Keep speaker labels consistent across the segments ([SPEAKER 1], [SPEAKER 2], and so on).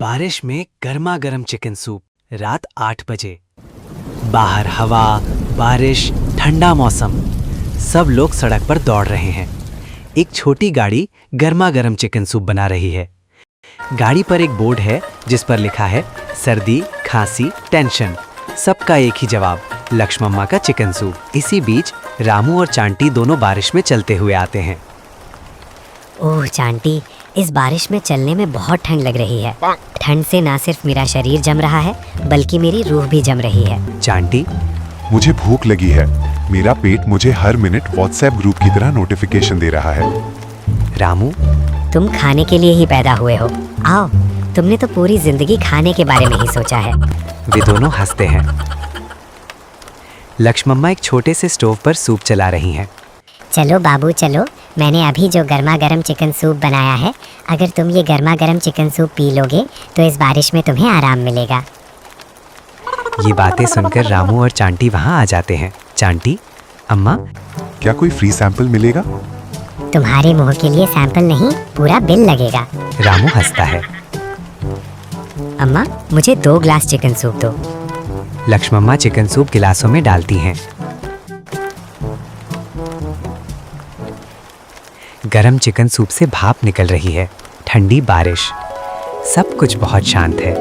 [SPEAKER 1] बारिश में गर्मा गर्म चिकन सूप रात 8 बजे। बाहर हवा, बारिश, ठंडा मौसम, सब लोग सड़क पर दौड़ रहे हैं। एक छोटी गाड़ी गर्मा गर्म चिकन सूप बना रही है। गाड़ी पर एक बोर्ड है जिस पर लिखा है सर्दी, खांसी, टेंशन, सबका एक ही जवाब, लक्ष्मम्मा का चिकन सूप। इसी बीच रामू और चांटी दोनों बारिश में चलते हुए आते हैं।
[SPEAKER 2] ओह चांटी, इस बारिश में चलने में बहुत ठंड लग रही है। ठंड से ना सिर्फ मेरा शरीर जम रहा है बल्कि मेरी रूह भी जम रही है।
[SPEAKER 1] चांटी,
[SPEAKER 3] मुझे भूख लगी है। मेरा पेट मुझे हर मिनट व्हाट्सएप ग्रुप की तरह नोटिफिकेशन दे रहा है।
[SPEAKER 1] रामू,
[SPEAKER 2] तुम खाने के लिए ही पैदा हुए हो। आओ, तुमने तो पूरी जिंदगी खाने के बारे में ही सोचा है।
[SPEAKER 1] वे दोनों हंसते हैं। लक्ष्मम्मा एक छोटे से स्टोव पर सूप चला रही हैं।
[SPEAKER 2] चलो बाबू चलो, मैंने अभी जो गर्मा गर्म चिकन सूप बनाया है, अगर तुम ये गर्मा गर्म चिकन सूप पी लोगे तो इस बारिश में तुम्हें आराम मिलेगा।
[SPEAKER 1] ये बातें सुनकर रामू और चांटी वहाँ आ जाते हैं। चांटी, अम्मा,
[SPEAKER 3] क्या कोई फ्री सैंपल मिलेगा?
[SPEAKER 2] तुम्हारे मुंह के लिए सैंपल नहीं, पूरा बिल लगेगा।
[SPEAKER 1] रामू हंसता है।
[SPEAKER 2] अम्मा, मुझे 2 ग्लास चिकन सूप दो।
[SPEAKER 1] लक्ष्मम्मा चिकन सूप गिलासों में डालती हैं। गरम चिकन सूप से भाप निकल रही है। ठंडी बारिश, सब कुछ बहुत शांत है।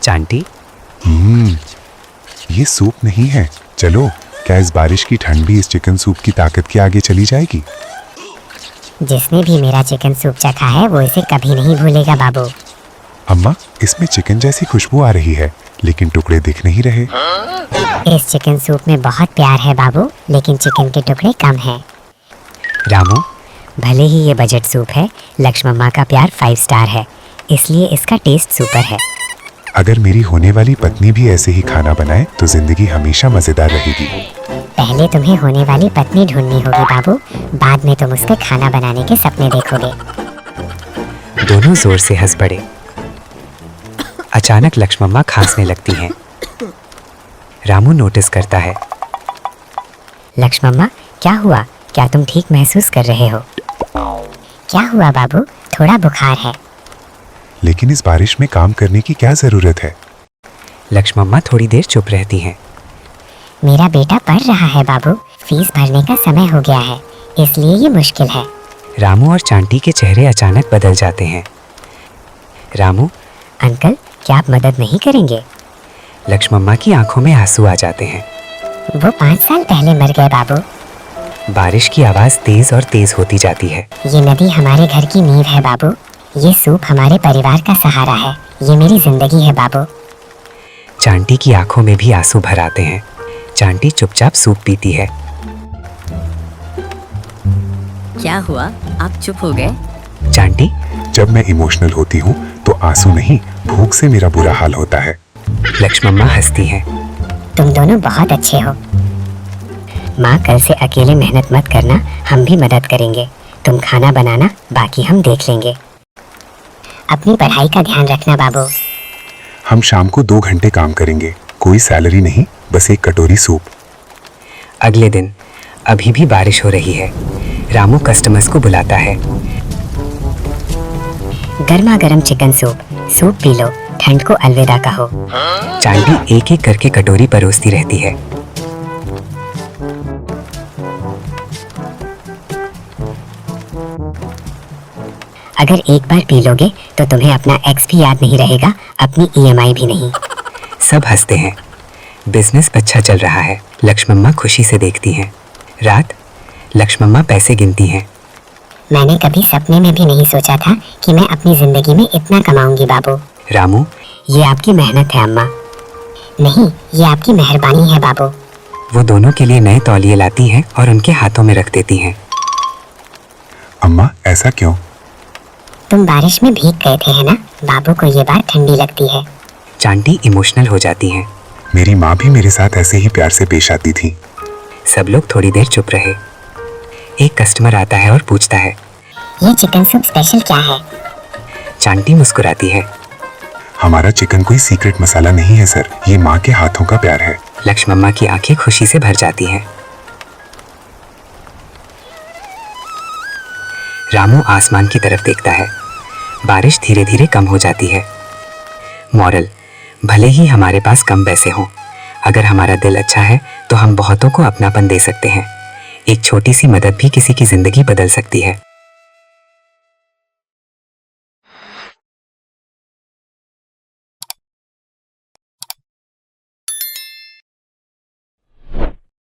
[SPEAKER 1] चांटी,
[SPEAKER 3] ये सूप नहीं है। चलो, क्या इस बारिश की ठंड भी इस चिकन सूप की ताकत के आगे चली जाएगी?
[SPEAKER 2] जिसने भी मेरा चिकन सूप चखा है वो इसे कभी नहीं भूलेगा बाबू।
[SPEAKER 3] अम्मा, इसमें चिकन जैसी खुशबू आ रही है लेकिन टुकड़े दिख नहीं रहे।
[SPEAKER 2] इस चिकन सूप में बहुत प्यार है बाबू, लेकिन चिकन के टुकड़े कम हैं।
[SPEAKER 1] रामू,
[SPEAKER 2] भले ही ये बजट सूप है, लक्ष्मम्मा का प्यार 5 स्टार है, इसलिए इसका टेस्ट सुपर है।
[SPEAKER 3] अगर मेरी होने वाली पत्नी भी ऐसे ही खाना बनाए तो जिंदगी हमेशा मजेदार रहेगी।
[SPEAKER 2] पहले तुम्हें होने वाली पत्नी ढूंढनी होगी बाबू, बाद में तुम उसके खाना बनाने के सपने देखोगे।
[SPEAKER 1] दोनों जोर से हंस पड़े। अचानक लक्ष्मम्मा खांसने लगती हैं। रामू नोटिस करता है।
[SPEAKER 2] लक्ष्मम्मा, क्या हुआ? क्या तुम ठीक महसूस कर रहे हो? क्या हुआ बाबू? थोड़ा बुखार है।
[SPEAKER 3] लेकिन इस बारिश में काम करने की क्या जरूरत है?
[SPEAKER 1] लक्ष्मम्मा थोड़ी देर चुप रहती हैं।
[SPEAKER 2] मेरा बेटा पढ़ रहा है बाबू, फीस भरने का समय हो गया है, इसलिए ये मुश्किल है।
[SPEAKER 1] रामू और चांटी के चेहरे अचानक बदल जाते हैं। रामू,
[SPEAKER 2] अंकल, क्या आप मदद नहीं करेंगे?
[SPEAKER 1] लक्ष्मम्मा की आंखों में आंसू आ जाते हैं।
[SPEAKER 2] वो 5 साल पहले मर गए बाबू।
[SPEAKER 1] बारिश की आवाज तेज और तेज होती जाती है।
[SPEAKER 2] ये नदी हमारे घर की नींव है बाबू, ये सूप हमारे परिवार का सहारा है, ये मेरी जिंदगी है बाबू।
[SPEAKER 1] चांटी की आंखों में भी आंसू भर आते हैं। चांटी चुपचाप सूप पीती है।
[SPEAKER 4] क्या हुआ, आप चुप हो गए?
[SPEAKER 1] चांटी,
[SPEAKER 3] जब मैं इमोशनल होती हूँ तो आंसू नहीं, भूख से मेरा बुरा हाल होता है।
[SPEAKER 1] लक्ष्मम्मा हंसती हैं।
[SPEAKER 2] तुम दोनों बहुत अच्छे हो। माँ, कल से अकेले मेहनत मत करना, हम भी मदद करेंगे। तुम खाना बनाना, बाकी हम देख लेंगे। अपनी पढ़ाई का ध्यान रखना बाबू।
[SPEAKER 3] हम शाम को 2 घंटे काम करेंगे, कोई सैलरी नहीं, बस एक कटोरी सूप।
[SPEAKER 1] अगले दिन अभी भी बारिश हो रही है। रामू कस्टमर्स को बुलाता है।
[SPEAKER 2] गर्मा गर्म chicken soup, soup P low, ठंड को अलविदा कहो।
[SPEAKER 1] चांटी एक एक करके कटोरी परोसती रहती है।
[SPEAKER 2] अगर एक बार पी लोगे तो तुम्हें अपना एक्स भी याद नहीं रहेगा, अपनी EMI भी नहीं।
[SPEAKER 1] सब हंसते हैं। बिजनेस अच्छा चल रहा है। लक्ष्मम्मा खुशी से देखती हैं। रात, लक्ष्मम्मा पैसे गिनती हैं।
[SPEAKER 2] मैंने कभी सपने में भी नहीं सोचा था कि मैं अपनी जिंदगी में इतना कमाऊंगी बाबू।
[SPEAKER 1] रामू,
[SPEAKER 2] ये आपकी मेहनत है अम्मा। नहीं, ये आपकी मेहरबानी है बाबू।
[SPEAKER 1] वो दोनों के लिए नए तौलिए लाती हैं और उनके हाथों में रख देती हैं।
[SPEAKER 3] अम्मा, ऐसा क्यों?
[SPEAKER 2] तुम बारिश में भीग गए थे है ना, बाबू को ये बात ठंडी लगती है।
[SPEAKER 1] चांटी इमोशनल हो जाती हैं।
[SPEAKER 3] मेरी माँ भी मेरे साथ ऐसे ही प्यार से पेश आती थी।
[SPEAKER 1] सब लोग थोड़ी देर चुप रहे। एक कस्टमर आता है और पूछता है,
[SPEAKER 2] ये चिकन सूप स्पेशल क्या है?
[SPEAKER 1] चांटी मुस्कुराती है।
[SPEAKER 3] हमारा चिकन कोई सीक्रेट मसाला नहीं है सर, ये माँ के हाथों का प्यार है।
[SPEAKER 1] लक्ष्मम्मा की आंखें खुशी से भर जाती हैं। रामू आसमान की तरफ देखता है। बारिश धीरे धीरे कम हो जाती है।
[SPEAKER 5] मॉरल, भले ही हमारे पास कम पैसे हों, अगर हमारा दिल अच्छा है तो हम बहुतों को अपनापन दे सकते हैं। एक छोटी सी मदद भी किसी की जिंदगी बदल सकती है।